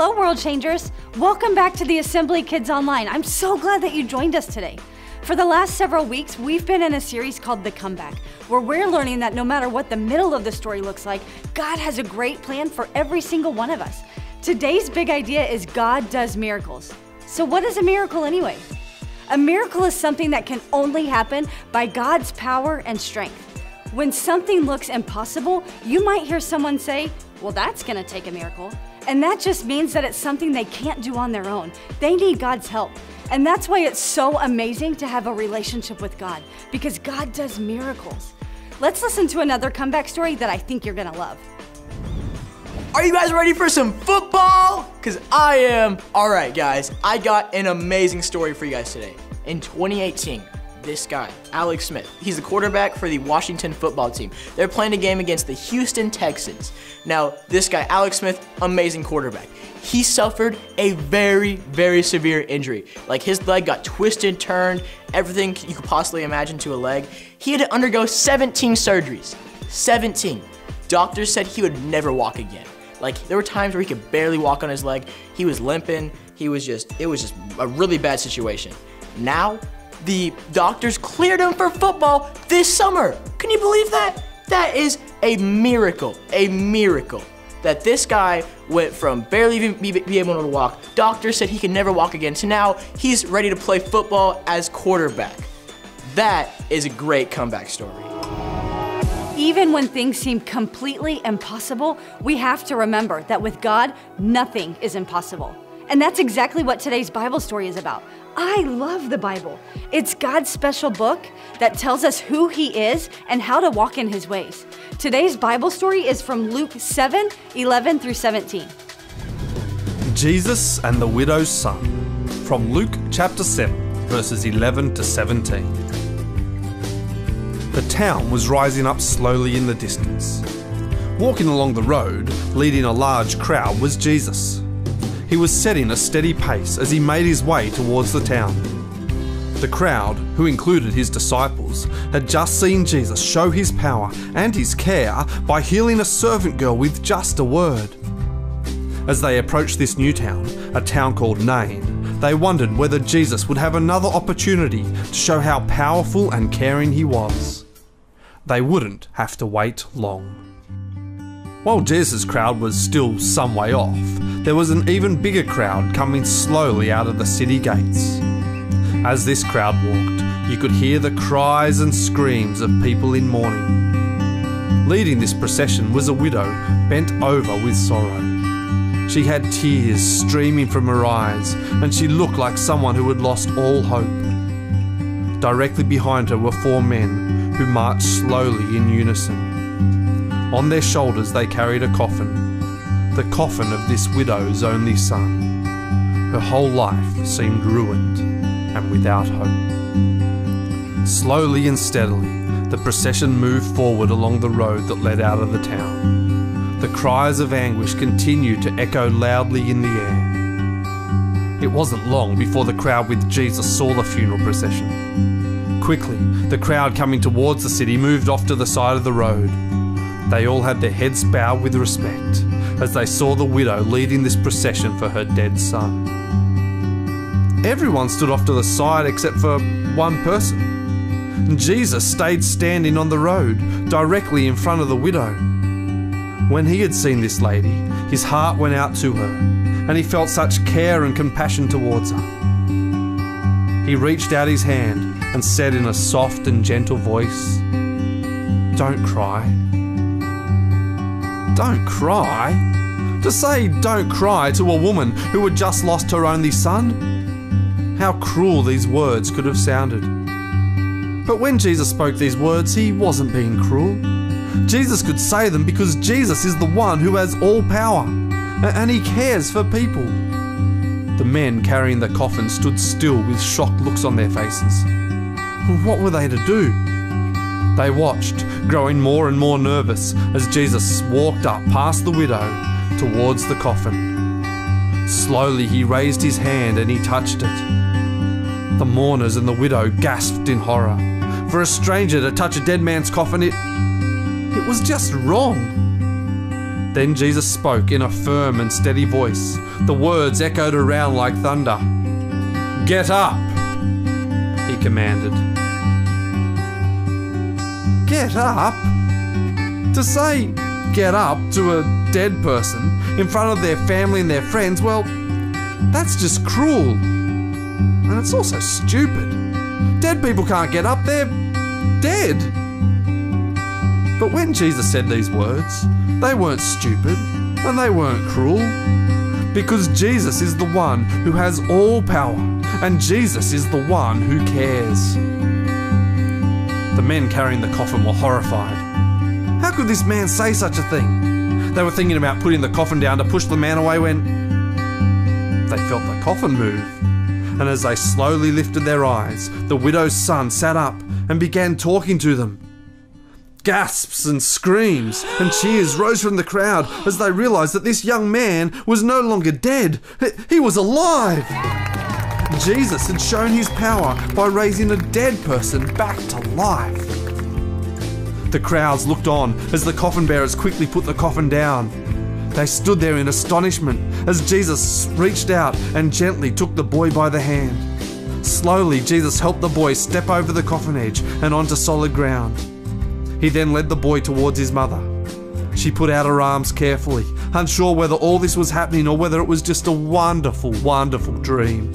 Hello, World Changers. Welcome back to the Assembly Kids Online. I'm so glad that you joined us today. For the last several weeks, we've been in a series called The Comeback, where we're learning that no matter what the middle of the story looks like, God has a great plan for every single one of us. Today's big idea is God does miracles. So what is a miracle anyway? A miracle is something that can only happen by God's power and strength. When something looks impossible, you might hear someone say, well, that's gonna take a miracle. And that just means that it's something they can't do on their own. They need God's help. And that's why it's so amazing to have a relationship with God, because God does miracles. Let's listen to another comeback story that I think you're gonna love. Are you guys ready for some football? Because I am. All right, guys, I got an amazing story for you guys today. In 2018, this guy, Alex Smith, he's the quarterback for the Washington football team. They're playing a game against the Houston Texans. Now, this guy, Alex Smith, amazing quarterback. He suffered a very, very severe injury. Like, his leg got twisted, turned, everything you could possibly imagine to a leg. He had to undergo 17 surgeries. 17. Doctors said he would never walk again. Like, there were times where he could barely walk on his leg. He was limping. It was just a really bad situation. Now, the doctors cleared him for football this summer. Can you believe that? That is a miracle that this guy went from barely even be able to walk. Doctors said he could never walk again, to now he's ready to play football as quarterback. That is a great comeback story. Even when things seem completely impossible, we have to remember that with God, nothing is impossible. And that's exactly what today's Bible story is about. I love the Bible. It's God's special book that tells us who He is and how to walk in His ways. Today's Bible story is from Luke 7:11 through 17. Jesus and the widow's son, from Luke chapter 7, verses 11 to 17. The town was rising up slowly in the distance. Walking along the road, leading a large crowd, was Jesus. He was setting a steady pace as he made his way towards the town. The crowd, who included his disciples, had just seen Jesus show his power and his care by healing a servant girl with just a word. As they approached this new town, a town called Nain, they wondered whether Jesus would have another opportunity to show how powerful and caring he was. They wouldn't have to wait long. While Jesus' crowd was still some way off, there was an even bigger crowd coming slowly out of the city gates. As this crowd walked, you could hear the cries and screams of people in mourning. Leading this procession was a widow bent over with sorrow. She had tears streaming from her eyes, and she looked like someone who had lost all hope. Directly behind her were 4 men who marched slowly in unison. On their shoulders they carried a coffin, the coffin of this widow's only son. Her whole life seemed ruined and without hope. Slowly and steadily, the procession moved forward along the road that led out of the town. The cries of anguish continued to echo loudly in the air. It wasn't long before the crowd with Jesus saw the funeral procession. Quickly, the crowd coming towards the city moved off to the side of the road. They all had their heads bowed with respect as they saw the widow leading this procession for her dead son. Everyone stood off to the side except for one person. Jesus stayed standing on the road, directly in front of the widow. When he had seen this lady, his heart went out to her, and he felt such care and compassion towards her. He reached out his hand and said in a soft and gentle voice, "Don't cry." Don't cry? To say don't cry to a woman who had just lost her only son? How cruel these words could have sounded. But when Jesus spoke these words, he wasn't being cruel. Jesus could say them because Jesus is the one who has all power, and he cares for people. The men carrying the coffin stood still with shocked looks on their faces. What were they to do? They watched, growing more and more nervous, as Jesus walked up past the widow towards the coffin. Slowly he raised his hand and he touched it. The mourners and the widow gasped in horror. For a stranger to touch a dead man's coffin, it was just wrong. Then Jesus spoke in a firm and steady voice. The words echoed around like thunder. "Get up," he commanded. Get up? To say get up to a dead person in front of their family and their friends, well, that's just cruel. And it's also stupid. Dead people can't get up, they're dead. But when Jesus said these words, they weren't stupid and they weren't cruel. Because Jesus is the one who has all power, and Jesus is the one who cares. The men carrying the coffin were horrified. How could this man say such a thing? They were thinking about putting the coffin down to push the man away when they felt the coffin move. And as they slowly lifted their eyes, the widow's son sat up and began talking to them. Gasps and screams and cheers rose from the crowd as they realized that this young man was no longer dead. He was alive. Jesus had shown his power by raising a dead person back to life. The crowds looked on as the coffin bearers quickly put the coffin down. They stood there in astonishment as Jesus reached out and gently took the boy by the hand. Slowly, Jesus helped the boy step over the coffin edge and onto solid ground. He then led the boy towards his mother. She put out her arms carefully, unsure whether all this was happening or whether it was just a wonderful, wonderful dream.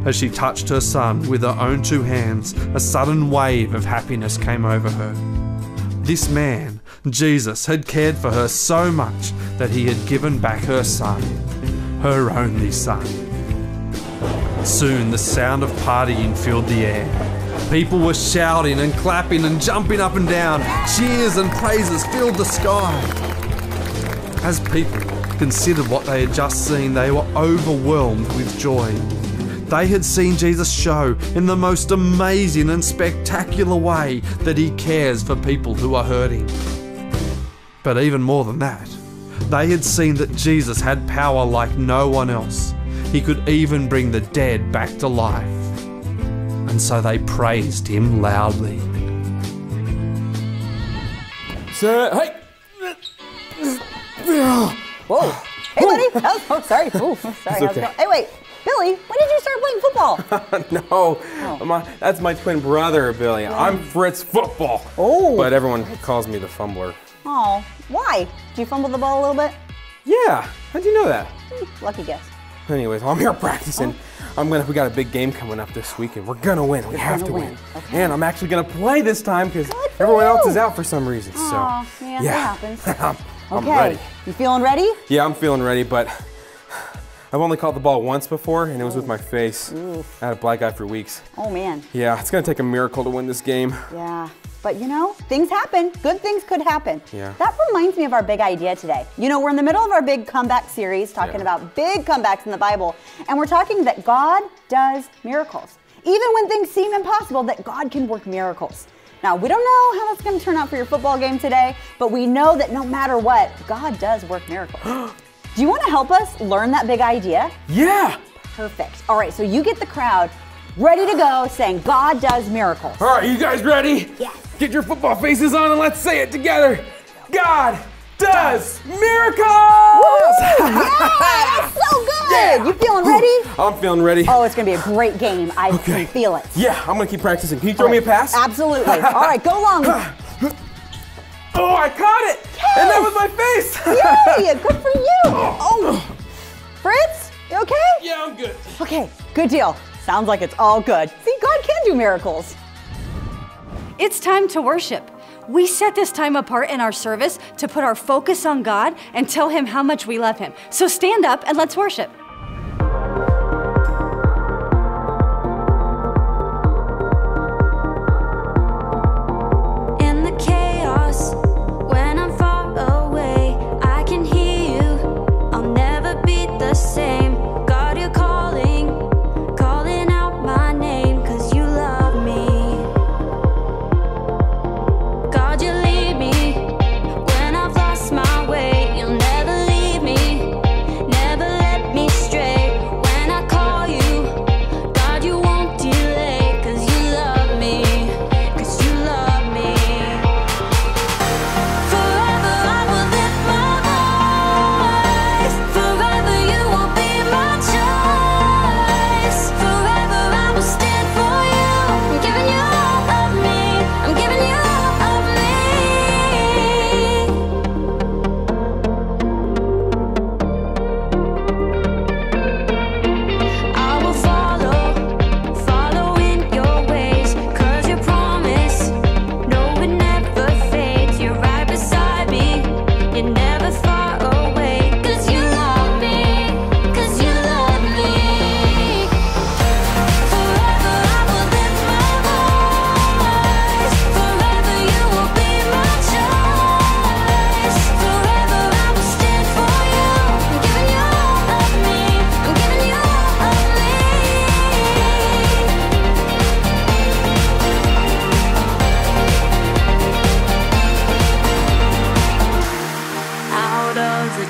As she touched her son with her own two hands, a sudden wave of happiness came over her. This man, Jesus, had cared for her so much that he had given back her son, her only son. Soon the sound of partying filled the air. People were shouting and clapping and jumping up and down. Cheers and praises filled the sky. As people considered what they had just seen, they were overwhelmed with joy. They had seen Jesus show in the most amazing and spectacular way that he cares for people who are hurting. But even more than that, they had seen that Jesus had power like no one else. He could even bring the dead back to life. And so they praised him loudly. Hey! Whoa! Hey, buddy! Oh, sorry. Ooh, sorry. How's it going? Hey, wait. Billy, when did you start playing football? No, that's my twin brother, Billy. I'm Fritz Football. Oh. But everyone calls me the fumbler. Oh, why? Did you fumble the ball a little bit? Yeah, how'd you know that? Lucky guess. Anyways, I'm here practicing. We got a big game coming up this week and we're gonna win. We have to win. Okay. And I'm actually gonna play this time because everyone else is out for some reason. Oh, yeah, that happens. I'm ready. You feeling ready? Yeah, I'm feeling ready, but I've only caught the ball once before and it was with my face. Oof. I had a black eye for weeks. Oh, man. Yeah, it's gonna take a miracle to win this game. Yeah, but you know, things happen. Good things could happen. Yeah. That reminds me of our big idea today. You know, we're in the middle of our big comeback series talking about big comebacks in the Bible, and we're talking that God does miracles. Even when things seem impossible, that God can work miracles. Now, we don't know how that's going to turn out for your football game today, but we know that no matter what, God does work miracles. Do you want to help us learn that big idea? Yeah! Perfect. All right, so you get the crowd ready to go saying God does miracles. All right, you guys ready? Yes. Get your football faces on and let's say it together. God does miracles! Yeah, that's so good. Yeah. You feeling ready? I'm feeling ready. Oh, it's going to be a great game. I can feel it. Yeah, I'm going to keep practicing. Can you throw me a pass? Absolutely. All right, go long. Oh, I caught it! Yes. And that was my face! Yay, good for you. Oh, Fritz, you okay? Yeah, I'm good. Okay, good deal. Sounds like it's all good. See, God can do miracles. It's time to worship. We set this time apart in our service to put our focus on God and tell him how much we love him. So stand up and let's worship. In the chaos, when I'm far away, I can hear you. I'll never be the same. God, you're calling out my name, 'cause you love me. God, you lead me when I've lost my way. You'll never leave me, never let me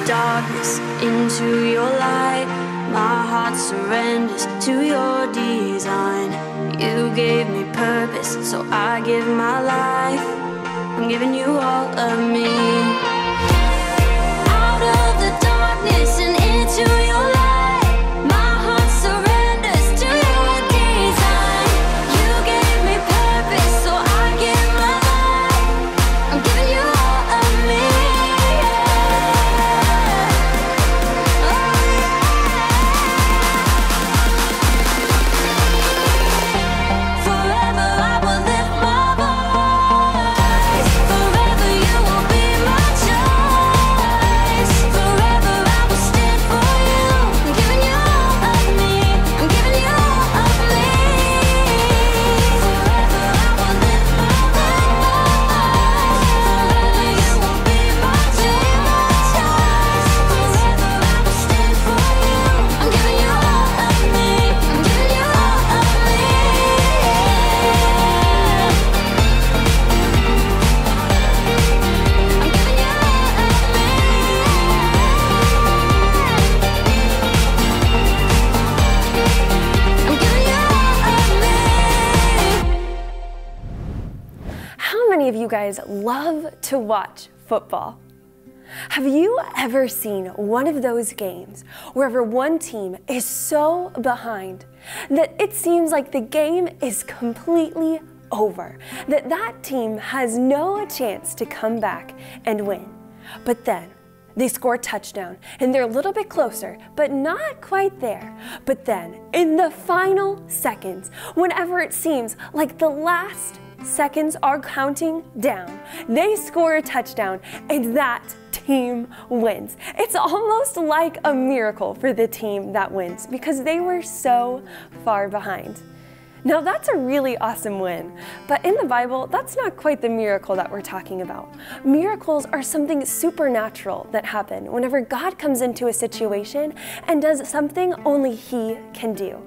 darkness into your light. My heart surrenders to your design. You gave me purpose, so I give my life. I'm giving you all of me. Out of the darkness and into your light. My heart surrenders to your design. You gave me purpose, so I give my life. I'm giving you all of me. Forever I will lift my voice. Forever you will be my choice. Forever I will stand for you. I'm giving you all of me. I'm giving you all of me. Forever I will lift my voice. Forever you will be my choice. Forever I will stand for you. I'm giving you all of me. I'm giving you all of me. How many of you guys love to watch football? Have you ever seen one of those games wherever one team is so behind that it seems like the game is completely over, that that team has no chance to come back and win? But then they score a touchdown and they're a little bit closer, but not quite there. But then in the final seconds, whenever it seems like the last seconds are counting down, they score a touchdown and that team wins. It's almost like a miracle for the team that wins because they were so far behind. Now that's a really awesome win, but in the Bible, that's not quite the miracle that we're talking about. Miracles are something supernatural that happen whenever God comes into a situation and does something only He can do.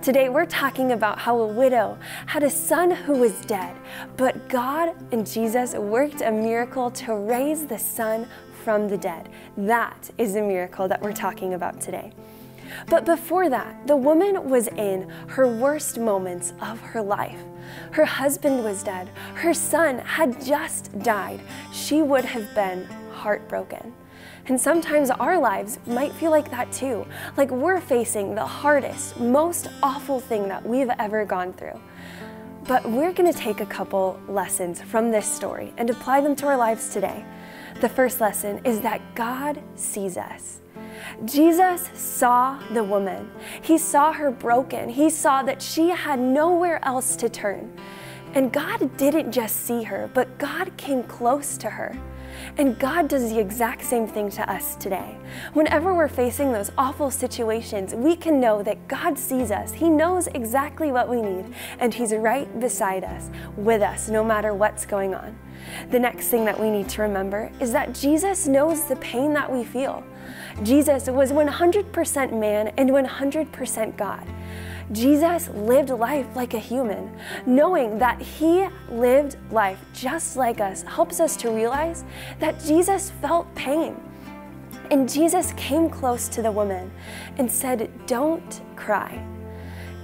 Today we're talking about how a widow had a son who was dead, but God and Jesus worked a miracle to raise the son from the dead. That is the miracle that we're talking about today. But before that, the woman was in her worst moments of her life. Her husband was dead. Her son had just died. She would have been heartbroken. And sometimes our lives might feel like that too, like we're facing the hardest, most awful thing that we've ever gone through. But we're going to take a couple lessons from this story and apply them to our lives today. The first lesson is that God sees us. Jesus saw the woman. He saw her broken. He saw that she had nowhere else to turn. And God didn't just see her, but God came close to her. And God does the exact same thing to us today. Whenever we're facing those awful situations, we can know that God sees us. He knows exactly what we need, and He's right beside us, with us, no matter what's going on. The next thing that we need to remember is that Jesus knows the pain that we feel. Jesus was 100% man and 100% God. Jesus lived life like a human. Knowing that He lived life just like us helps us to realize that Jesus felt pain. And Jesus came close to the woman and said, "Don't cry."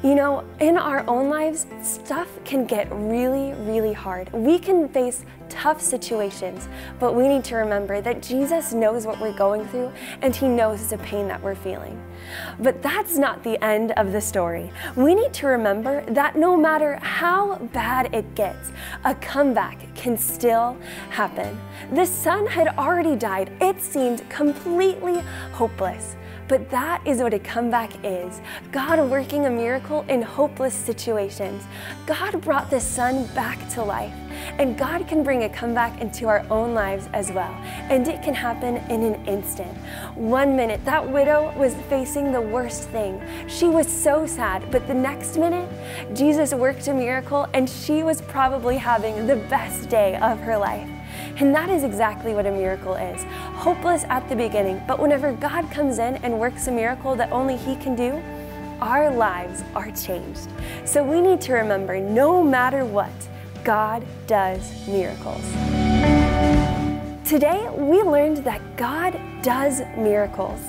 You know, in our own lives, stuff can get really, really hard. We can face tough situations, but we need to remember that Jesus knows what we're going through and He knows the pain that we're feeling. But that's not the end of the story. We need to remember that no matter how bad it gets, a comeback can still happen. The son had already died. It seemed completely hopeless. But that is what a comeback is. God working a miracle in hopeless situations. God brought the son back to life. And God can bring a comeback into our own lives as well. And it can happen in an instant. 1 minute, that widow was facing the worst thing. She was so sad. But the next minute, Jesus worked a miracle and she was probably having the best day of her life. And that is exactly what a miracle is. Hopeless at the beginning, but whenever God comes in and works a miracle that only He can do, our lives are changed. So we need to remember, no matter what, God does miracles. Today, we learned that God does miracles.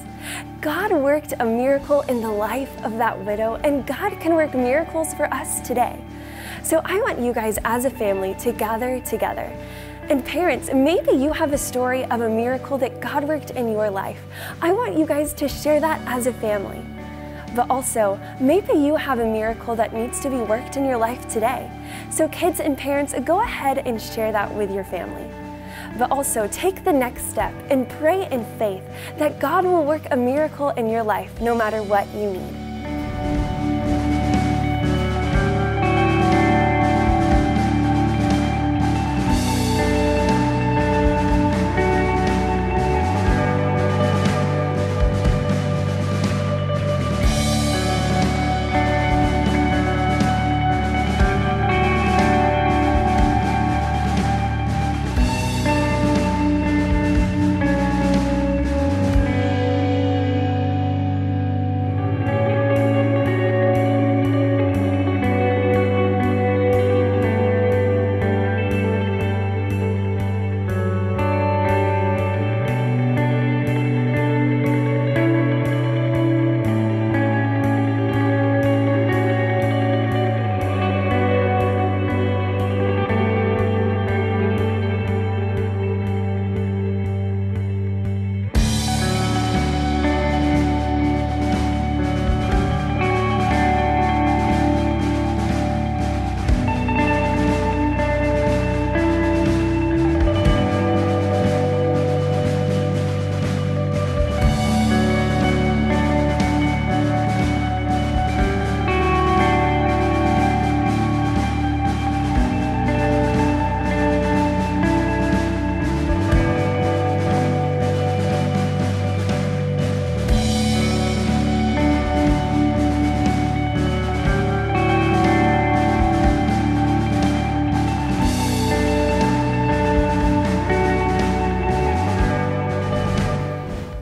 God worked a miracle in the life of that widow, and God can work miracles for us today. So I want you guys as a family to gather together. And parents, maybe you have a story of a miracle that God worked in your life. I want you guys to share that as a family. But also, maybe you have a miracle that needs to be worked in your life today. So kids and parents, go ahead and share that with your family. But also, take the next step and pray in faith that God will work a miracle in your life no matter what you need.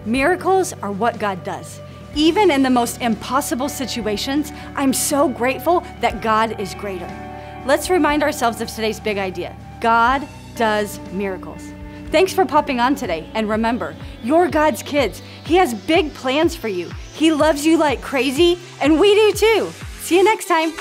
Miracles are what God does. Even in the most impossible situations, I'm so grateful that God is greater. Let's remind ourselves of today's big idea. God does miracles. Thanks for popping on today. And remember, you're God's kids. He has big plans for you. He loves you like crazy, and we do too. See you next time.